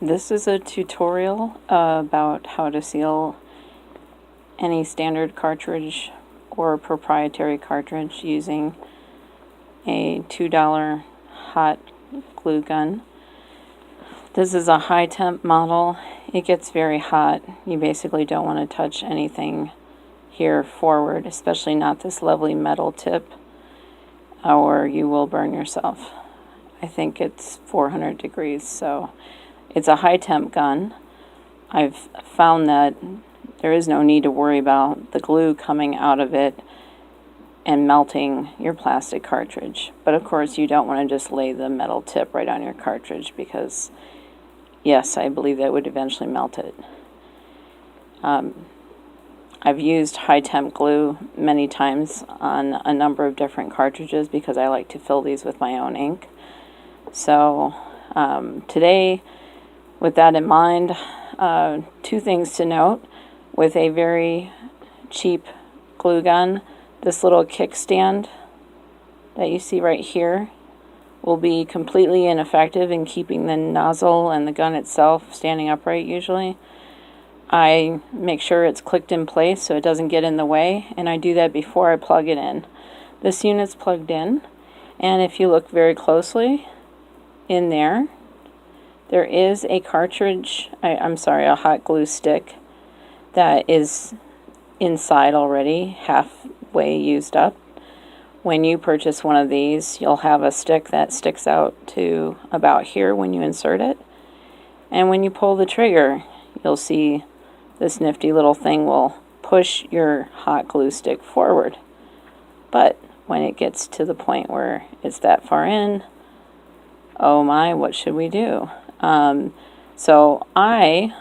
This is a tutorial about how to seal any standard cartridge or proprietary cartridge using a $2 hot glue gun. This is a high temp model. It gets very hot. You basically don't want to touch anything here forward, especially not this lovely metal tip, or you will burn yourself. I think it's 400 degrees, so it's a high temp gun. I've found that there is no need to worry about the glue coming out of it and melting your plastic cartridge. But of course you don't want to just lay the metal tip right on your cartridge, because yes, I believe that would eventually melt it. I've used high temp glue many times on a number of different cartridges because I like to fill these with my own ink. So today, with that in mind, two things to note. With a very cheap glue gun, this little kickstand that you see right here will be completely ineffective in keeping the nozzle and the gun itself standing upright usually. I make sure it's clicked in place so it doesn't get in the way, and I do that before I plug it in. This unit's plugged in, and if you look very closely in there, there is a cartridge, a hot glue stick that is inside already, halfway used up. When you purchase one of these, you'll have a stick that sticks out to about here when you insert it. And when you pull the trigger, you'll see this nifty little thing will push your hot glue stick forward. But when it gets to the point where it's that far in, oh my, what should we do? So I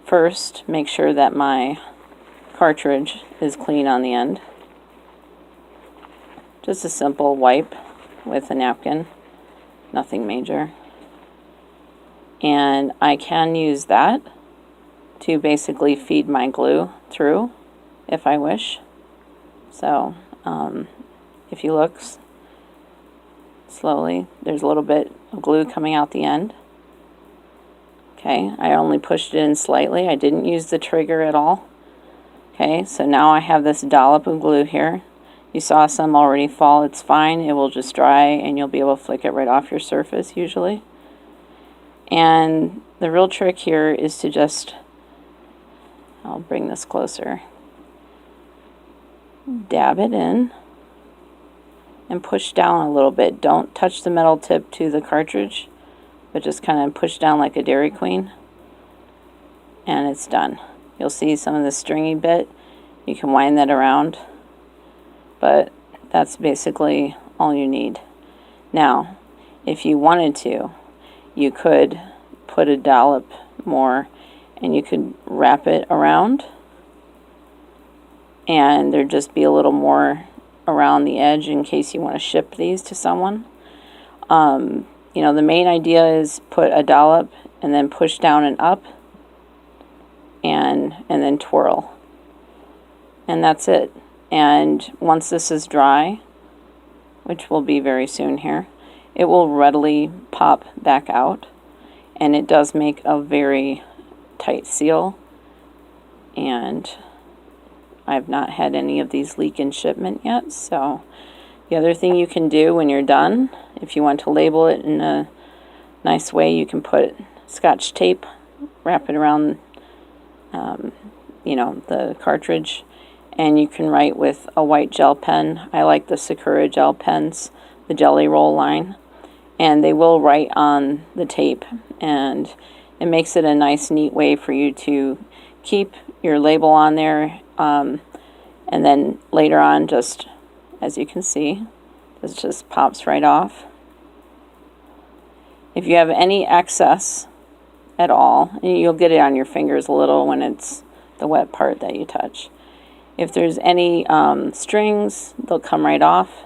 first make sure that my cartridge is clean on the end. Just a simple wipe with a napkin, nothing major. And I can use that to basically feed my glue through if I wish. So if you look slowly, there's a little bit of glue coming out the end. Okay, I only pushed it in slightly. I didn't use the trigger at all. Okay, so now I have this dollop of glue here. You saw some already fall. It's fine. It will just dry and you'll be able to flick it right off your surface usually. And the real trick here is to just, I'll bring this closer, dab it in and push down a little bit. Don't touch the metal tip to the cartridge, but just kind of push down like a Dairy Queen, and it's done. You'll see some of the stringy bit. You can wind that around, but that's basically all you need. Now, if you wanted to, you could put a dollop more and you could wrap it around, and there'd just be a little more around the edge in case you want to ship these to someone. You know, the main idea is put a dollop and then push down and up and then twirl. And that's it. And once this is dry, which will be very soon here, it will readily pop back out. And it does make a very tight seal. And I've not had any of these leak in shipment yet. So the other thing you can do when you're done, if you want to label it in a nice way, you can put Scotch tape, wrap it around the cartridge, and you can write with a white gel pen. I like the Sakura gel pens, the Jelly Roll line, and they will write on the tape, and it makes it a nice, neat way for you to keep your label on there, and then later on, just as you can see, this just pops right off. If you have any excess at all, and you'll get it on your fingers a little when it's the wet part that you touch. If there's any strings, they'll come right off.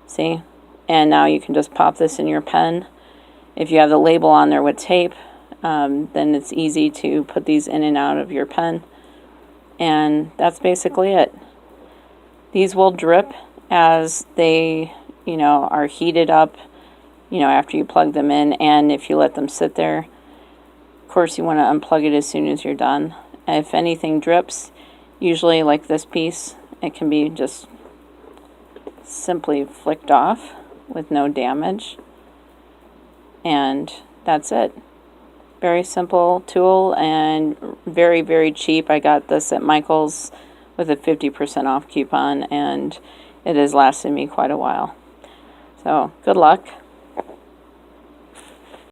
See? And now you can just pop this in your pen. If you have the label on there with tape, then it's easy to put these in and out of your pen. And that's basically it. These will drip as they, are heated up you know, after you plug them in, and if you let them sit there. Of course, you want to unplug it as soon as you're done. If anything drips, usually like this piece, it can be just simply flicked off with no damage. And that's it. Very simple tool and very, very cheap. I got this at Michael's with a 50% off coupon, and it has lasted me quite a while. So, good luck.